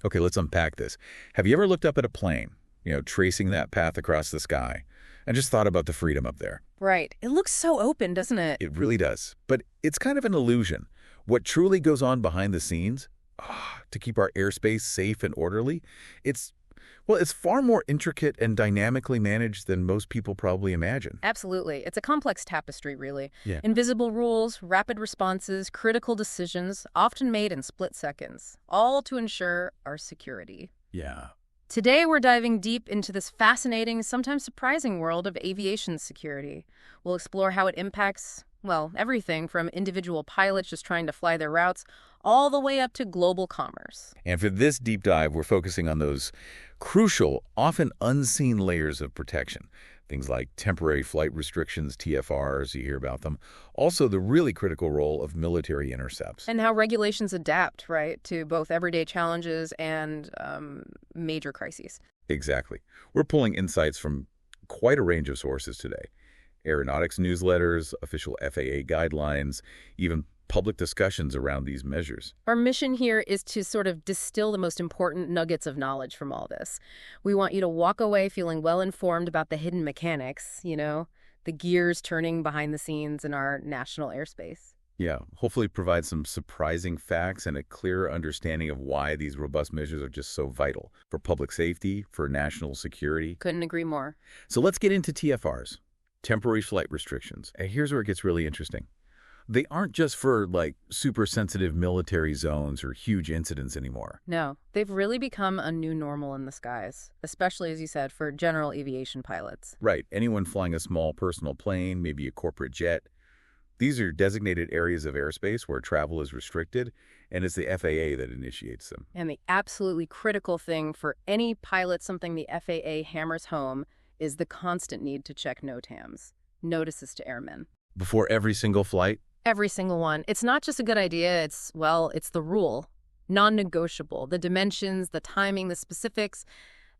Okay, let's unpack this. Have you ever looked up at a plane, tracing that path across the sky, and just thought about the freedom up there? Right. It looks so open, doesn't it? It really does. But it's kind of an illusion. What truly goes on behind the scenes, to keep our airspace safe and orderly, it's far more intricate and dynamically managed than most people probably imagine. Absolutely. It's a complex tapestry, really. Yeah. Invisible rules, rapid responses, critical decisions, often made in split seconds, all to ensure our security. Yeah. Today, we're diving deep into this fascinating, sometimes surprising world of aviation security. We'll explore how it impacts, well, everything from individual pilots just trying to fly their routes all the way up to global commerce. And for this deep dive, we're focusing on those crucial, often unseen layers of protection. Things like temporary flight restrictions, TFRs, you hear about them. Also, the really critical role of military intercepts. And how regulations adapt, right, to both everyday challenges and major crises. Exactly. We're pulling insights from quite a range of sources today. Aeronautics newsletters, official FAA guidelines, even public discussions around these measures. Our mission here is to sort of distill the most important nuggets of knowledge from all this. We want you to walk away feeling well-informed about the hidden mechanics, the gears turning behind the scenes in our national airspace. Yeah, hopefully provide some surprising facts and a clearer understanding of why these robust measures are just so vital for public safety, for national security. Couldn't agree more. So let's get into TFRs, temporary flight restrictions. And here's where it gets really interesting. They aren't just for, super sensitive military zones or huge incidents anymore. No, they've really become a new normal in the skies, especially, as you said, for general aviation pilots. Right. Anyone flying a small personal plane, maybe a corporate jet. These are designated areas of airspace where travel is restricted, and it's the FAA that initiates them. And the absolutely critical thing for any pilot, something the FAA hammers home, is the constant need to check NOTAMs, notices to airmen. Before every single flight? Every single one. It's not just a good idea, it's the rule. Non-negotiable. The dimensions, the timing, the specifics,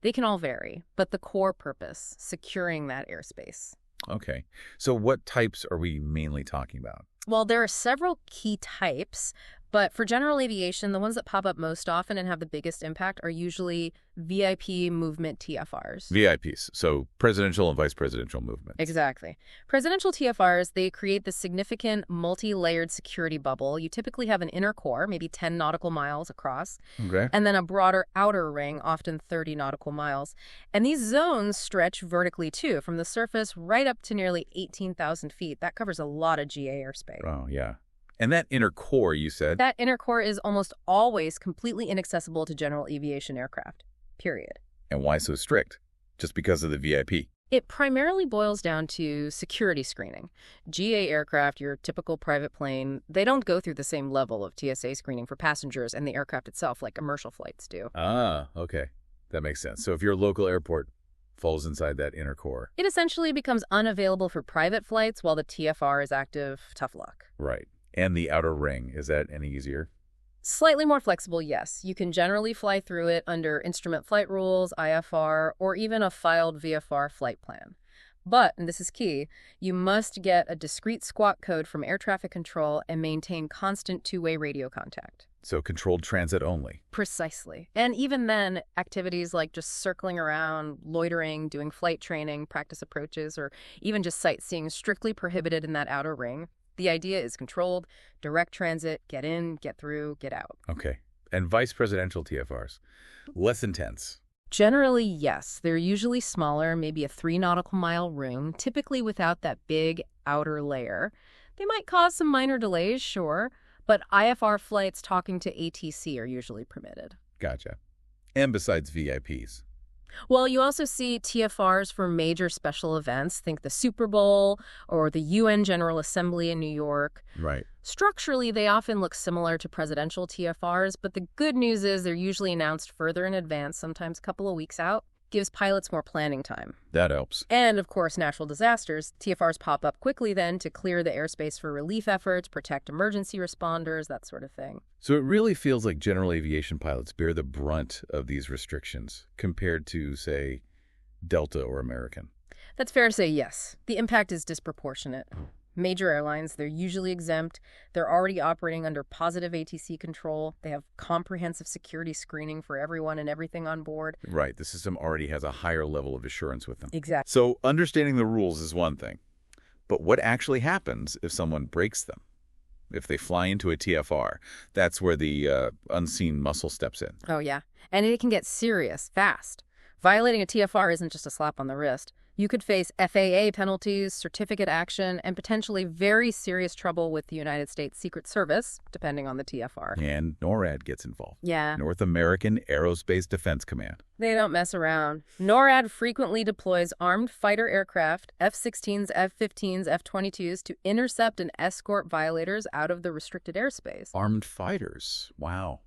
they can all vary. But the core purpose, securing that airspace. Okay. So what types are we mainly talking about? Well, there are several key types, but for general aviation, the ones that pop up most often and have the biggest impact are usually VIP movement TFRs. VIPs, so presidential and vice presidential movements. Exactly. Presidential TFRs, they create this significant multi-layered security bubble. You typically have an inner core, maybe 10 nautical miles across, Okay. and then a broader outer ring, often 30 nautical miles. And these zones stretch vertically, too, from the surface right up to nearly 18,000 feet. That covers a lot of GA airspace. Oh, yeah. And that inner core, you said? That inner core is almost always completely inaccessible to general aviation aircraft, period. And why so strict? Just because of the VIP? It primarily boils down to security screening. GA aircraft, your typical private plane, they don't go through the same level of TSA screening for passengers and the aircraft itself like commercial flights do. Ah, okay. That makes sense. So if your local airport falls inside that inner core. It essentially becomes unavailable for private flights while the TFR is active. Tough luck. Right. And the outer ring, is that any easier? Slightly more flexible, yes. You can generally fly through it under instrument flight rules, IFR, or even a filed VFR flight plan. But, and this is key, you must get a discrete squawk code from air traffic control and maintain constant two-way radio contact. So controlled transit only. Precisely. And even then, activities like just circling around, loitering, doing flight training, practice approaches, or even just sightseeing strictly prohibited in that outer ring. The idea is controlled, direct transit, get in, get through, get out. Okay. And vice presidential TFRs? Less intense. Generally, yes. They're usually smaller, maybe a 3 nautical mile room, typically without that big outer layer. They might cause some minor delays, sure, but IFR flights talking to ATC are usually permitted. Gotcha. And besides VIPs? Well, you also see TFRs for major special events. Think the Super Bowl or the UN General Assembly in New York. Right. Structurally, they often look similar to presidential TFRs, but the good news is they're usually announced further in advance, sometimes a couple of weeks out. Gives pilots more planning time. That helps. And, of course, natural disasters. TFRs pop up quickly then to clear the airspace for relief efforts, protect emergency responders, that sort of thing. So it really feels like general aviation pilots bear the brunt of these restrictions compared to, say, Delta or American. That's fair to say, yes. The impact is disproportionate. Major airlines, they're usually exempt. They're already operating under positive ATC control. They have comprehensive security screening for everyone and everything on board. Right. The system already has a higher level of assurance with them. Exactly. So understanding the rules is one thing. But what actually happens if someone breaks them? If they fly into a TFR, that's where the unseen muscle steps in. Oh, yeah. And it can get serious fast. Violating a TFR isn't just a slap on the wrist. You could face FAA penalties, certificate action, and potentially very serious trouble with the United States Secret Service, depending on the TFR. And NORAD gets involved. Yeah. North American Aerospace Defense Command. They don't mess around. NORAD frequently deploys armed fighter aircraft, F-16s, F-15s, F-22s, to intercept and escort violators out of the restricted airspace. Armed fighters. Wow.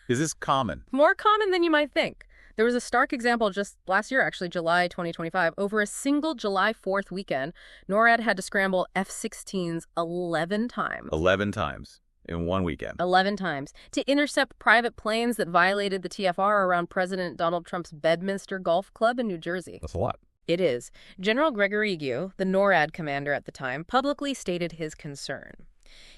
Is this common? More common than you might think. There was a stark example just last year, actually, July 2025. Over a single July 4th weekend, NORAD had to scramble F-16s 11 times. 11 times in one weekend. 11 times. To intercept private planes that violated the TFR around President Donald Trump's Bedminster Golf Club in New Jersey. That's a lot. It is. General Gregory Gu, the NORAD commander at the time, publicly stated his concern.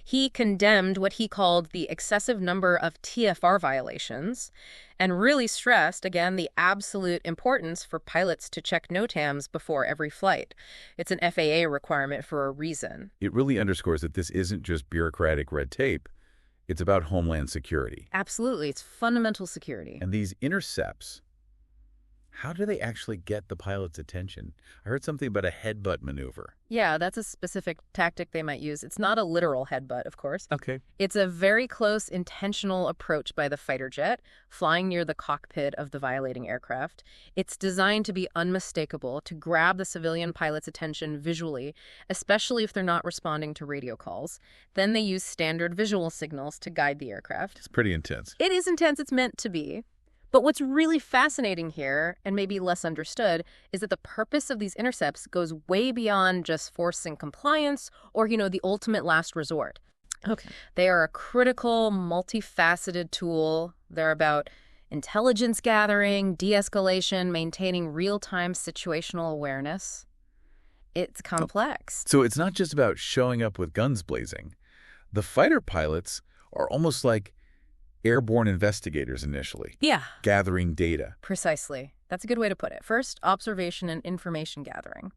He condemned what he called the excessive number of TFR violations and really stressed, again, the absolute importance for pilots to check NOTAMs before every flight. It's an FAA requirement for a reason. It really underscores that this isn't just bureaucratic red tape. It's about homeland security. Absolutely. It's fundamental security. And these intercepts, how do they actually get the pilot's attention? I heard something about a headbutt maneuver. Yeah, that's a specific tactic they might use. It's not a literal headbutt, of course. Okay. It's a very close, intentional approach by the fighter jet, flying near the cockpit of the violating aircraft. It's designed to be unmistakable, to grab the civilian pilot's attention visually, especially if they're not responding to radio calls. Then they use standard visual signals to guide the aircraft. It's pretty intense. It is intense. It's meant to be. But what's really fascinating here, and maybe less understood, is that the purpose of these intercepts goes way beyond just forcing compliance or, the ultimate last resort. Okay. They are a critical, multifaceted tool. They're about intelligence gathering, de-escalation, maintaining real-time situational awareness. It's complex. So it's not just about showing up with guns blazing. The fighter pilots are almost like airborne investigators initially. Yeah. Gathering data. Precisely. That's a good way to put it. First, observation and information gathering.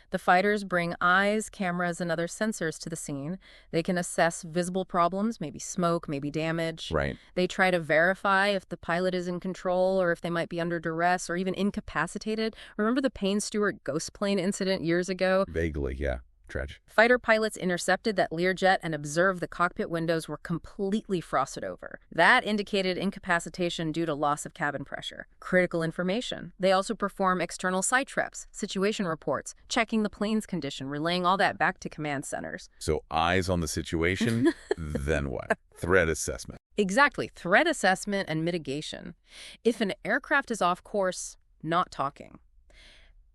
The fighters bring eyes, cameras, and other sensors to the scene. They can assess visible problems, maybe smoke, maybe damage. Right. They try to verify if the pilot is in control or if they might be under duress or even incapacitated. Remember the Payne Stewart ghost plane incident years ago? Vaguely, yeah. Tragic. Fighter pilots intercepted that Learjet and observed the cockpit windows were completely frosted over. That indicated incapacitation due to loss of cabin pressure. Critical information. They also perform external site trips, situation reports, checking the plane's condition, relaying all that back to command centers. So eyes on the situation, then what? Threat assessment. Exactly. Threat assessment and mitigation. If an aircraft is off course, not talking.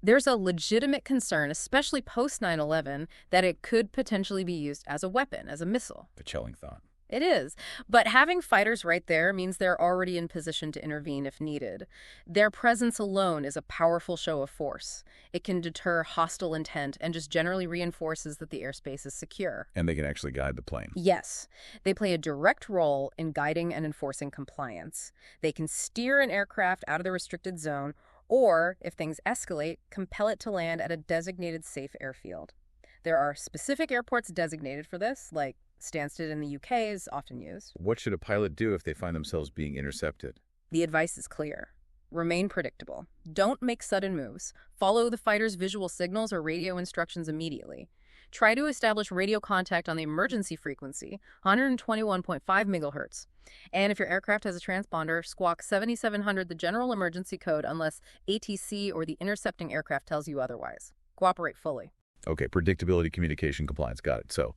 There's a legitimate concern, especially post 9/11, that it could potentially be used as a weapon, as a missile. A chilling thought. It is. But having fighters right there means they're already in position to intervene if needed. Their presence alone is a powerful show of force. It can deter hostile intent and just generally reinforces that the airspace is secure. And they can actually guide the plane. Yes. They play a direct role in guiding and enforcing compliance. They can steer an aircraft out of the restricted zone, or, if things escalate, compel it to land at a designated safe airfield. There are specific airports designated for this, like Stansted in the UK is often used. What should a pilot do if they find themselves being intercepted? The advice is clear. Remain predictable. Don't make sudden moves. Follow the fighter's visual signals or radio instructions immediately. Try to establish radio contact on the emergency frequency, 121.5 megahertz. And if your aircraft has a transponder, squawk 7700, the general emergency code, unless ATC or the intercepting aircraft tells you otherwise. Cooperate fully. Okay, predictability, communication, compliance, got it. So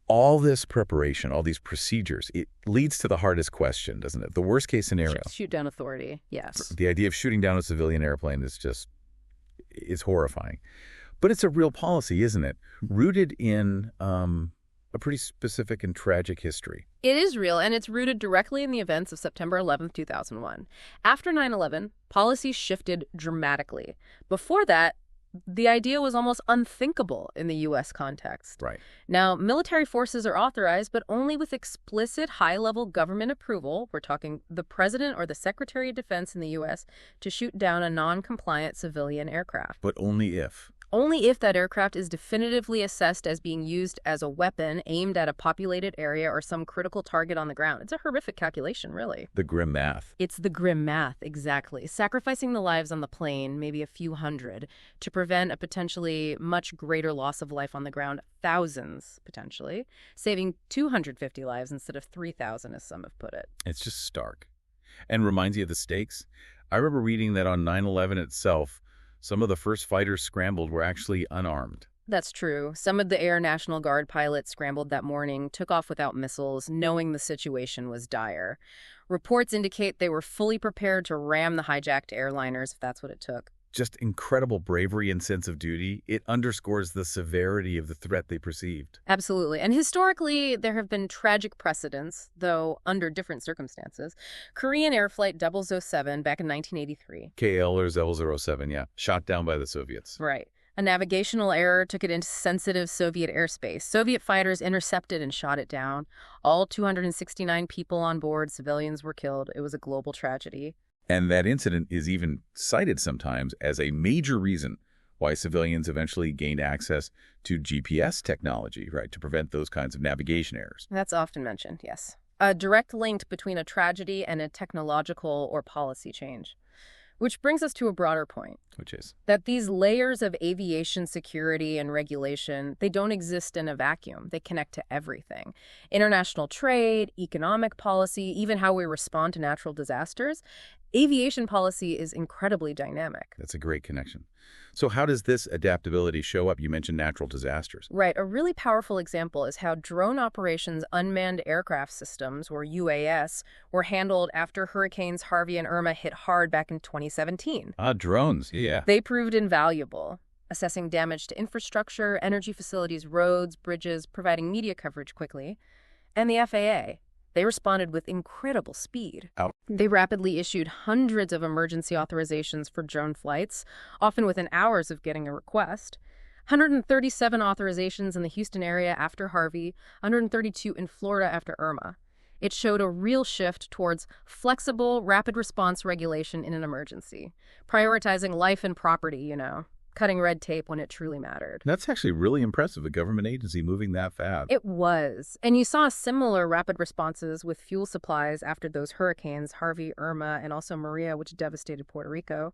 all this preparation, all these procedures, it leads to the hardest question, doesn't it? The worst case scenario. Shoot down authority, yes. The idea of shooting down a civilian airplane is horrifying. But it's a real policy, isn't it? Rooted in a pretty specific and tragic history. It is real, and it's rooted directly in the events of September 11th, 2001. After 9/11, policies shifted dramatically. Before that, The idea was almost unthinkable in the U.S. context. Right. Now, military forces are authorized, but only with explicit high-level government approval. We're talking the President or the Secretary of Defense in the U.S. to shoot down a non-compliant civilian aircraft. But only if. Only if that aircraft is definitively assessed as being used as a weapon aimed at a populated area or some critical target on the ground. It's a horrific calculation, really. The grim math. It's the grim math, exactly. Sacrificing the lives on the plane, maybe a few hundred, to prevent a potentially much greater loss of life on the ground, thousands, potentially, saving 250 lives instead of 3,000, as some have put it. It's just stark. And reminds you of the stakes. I remember reading that on 9/11 itself, some of the first fighters scrambled were actually unarmed. That's true. Some of the Air National Guard pilots scrambled that morning, took off without missiles, knowing the situation was dire. Reports indicate they were fully prepared to ram the hijacked airliners if that's what it took. Just incredible bravery and sense of duty. It underscores the severity of the threat they perceived. Absolutely. And historically, there have been tragic precedents, though under different circumstances. Korean Air Flight 007 back in 1983. KL or 007, yeah. Shot down by the Soviets. Right. A navigational error took it into sensitive Soviet airspace. Soviet fighters intercepted and shot it down. All 269 people on board, civilians were killed. It was a global tragedy. And that incident is even cited sometimes as a major reason why civilians eventually gained access to GPS technology, right, to prevent those kinds of navigation errors. That's often mentioned, yes. A direct link between a tragedy and a technological or policy change. Which brings us to a broader point. Which is? That these layers of aviation security and regulation, they don't exist in a vacuum. They connect to everything. International trade, economic policy, even how we respond to natural disasters. Aviation policy is incredibly dynamic. That's a great connection. So how does this adaptability show up? You mentioned natural disasters. Right. A really powerful example is how drone operations unmanned aircraft systems, or UAS, were handled after Hurricanes Harvey and Irma hit hard back in 2017. Drones, yeah. They proved invaluable, assessing damage to infrastructure, energy facilities, roads, bridges, providing media coverage quickly. And the FAA. They responded with incredible speed. They rapidly issued hundreds of emergency authorizations for drone flights, often within hours of getting a request. 137 authorizations in the Houston area after Harvey, 132 in Florida after Irma. It showed a real shift towards flexible, rapid response regulation in an emergency, prioritizing life and property, cutting red tape when it truly mattered. That's actually really impressive, a government agency moving that fast. It was. And you saw similar rapid responses with fuel supplies after those hurricanes, Harvey, Irma, and also Maria, which devastated Puerto Rico.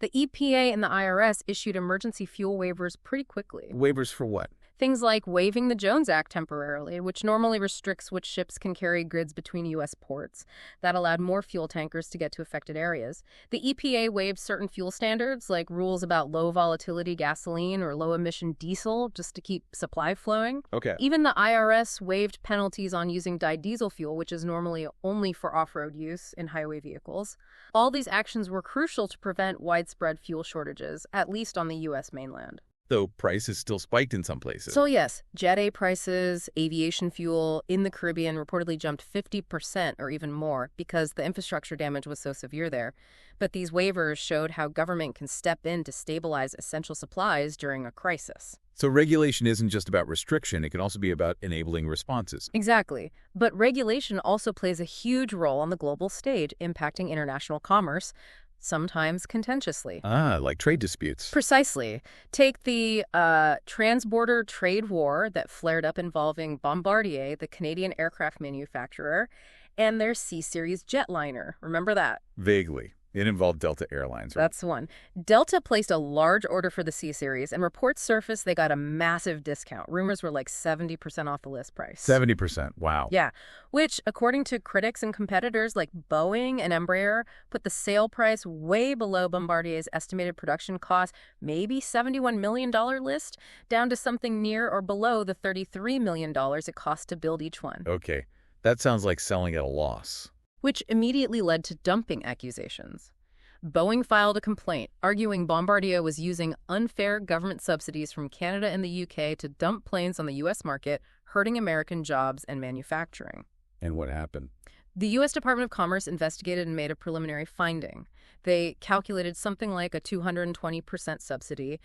The EPA and the IRS issued emergency fuel waivers pretty quickly. Waivers for what? Things like waiving the Jones Act temporarily, which normally restricts which ships can carry goods between U.S. ports. That allowed more fuel tankers to get to affected areas. The EPA waived certain fuel standards, like rules about low volatility gasoline or low emission diesel, just to keep supply flowing. Okay. Even the IRS waived penalties on using dyed diesel fuel, which is normally only for off-road use in highway vehicles. All these actions were crucial to prevent widespread fuel shortages, at least on the U.S. mainland. Though prices still spiked in some places. So yes, Jet A prices, aviation fuel in the Caribbean reportedly jumped 50% or even more because the infrastructure damage was so severe there. But these waivers showed how government can step in to stabilize essential supplies during a crisis. So regulation isn't just about restriction, it can also be about enabling responses. Exactly. But regulation also plays a huge role on the global stage, impacting international commerce, sometimes contentiously. Like trade disputes. Precisely. Take the transborder trade war that flared up involving Bombardier, the Canadian aircraft manufacturer, and their C-Series jetliner. Remember that? Vaguely. It involved Delta Airlines. Right? That's the one. Delta placed a large order for the C-Series, and reports surfaced they got a massive discount. Rumors were like 70% off the list price. 70%. Wow. Yeah, which, according to critics and competitors like Boeing and Embraer, put the sale price way below Bombardier's estimated production cost, maybe $71 million list, down to something near or below the $33 million it cost to build each one. Okay. That sounds like selling at a loss. Which immediately led to dumping accusations. Boeing filed a complaint, arguing Bombardier was using unfair government subsidies from Canada and the UK to dump planes on the U.S. market, hurting American jobs and manufacturing. And what happened? The U.S. Department of Commerce investigated and made a preliminary finding. They calculated something like a 220% subsidy,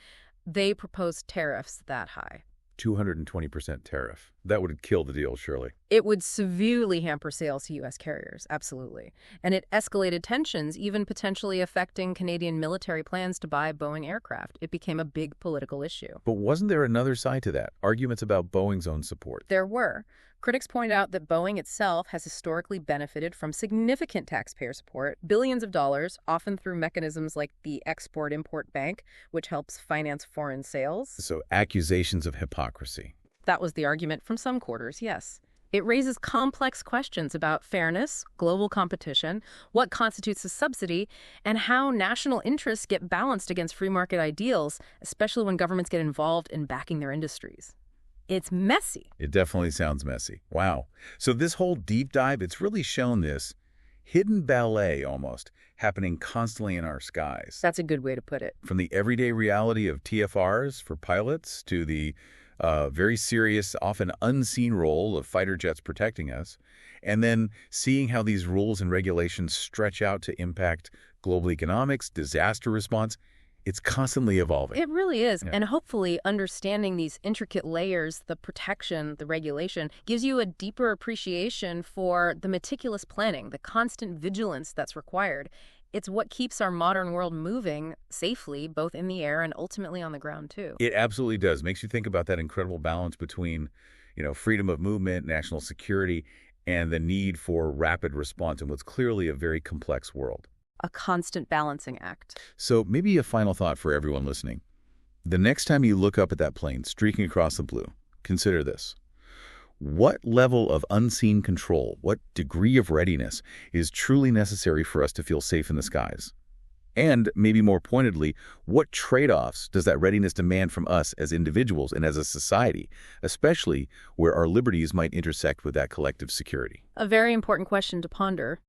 They proposed tariffs that high. 220% tariff. That would kill the deal, surely. It would severely hamper sales to U.S. carriers, absolutely. And it escalated tensions, even potentially affecting Canadian military plans to buy Boeing aircraft. It became a big political issue. But wasn't there another side to that? Arguments about Boeing's own support. There were. Critics point out that Boeing itself has historically benefited from significant taxpayer support, billions of dollars, often through mechanisms like the Export-Import Bank, which helps finance foreign sales. So accusations of hypocrisy. That was the argument from some quarters, yes. It raises complex questions about fairness, global competition, what constitutes a subsidy, and how national interests get balanced against free market ideals, especially when governments get involved in backing their industries. It's messy. It definitely sounds messy. Wow. So this whole deep dive, it's really shown this hidden ballet almost happening constantly in our skies. That's a good way to put it. From the everyday reality of TFRs for pilots to the very serious, often unseen role of fighter jets protecting us, and then seeing how these rules and regulations stretch out to impact global economics, disaster response. It's constantly evolving. It really is. Yeah. And hopefully understanding these intricate layers, the protection, the regulation, gives you a deeper appreciation for the meticulous planning, the constant vigilance that's required. It's what keeps our modern world moving safely, both in the air and ultimately on the ground, too. It absolutely does. Makes you think about that incredible balance between, freedom of movement, national security, and the need for rapid response in what's clearly a very complex world. A constant balancing act. So maybe a final thought for everyone listening. The next time you look up at that plane streaking across the blue, consider this. What level of unseen control, what degree of readiness is truly necessary for us to feel safe in the skies? And maybe more pointedly, what trade-offs does that readiness demand from us as individuals and as a society, especially where our liberties might intersect with that collective security? A very important question to ponder.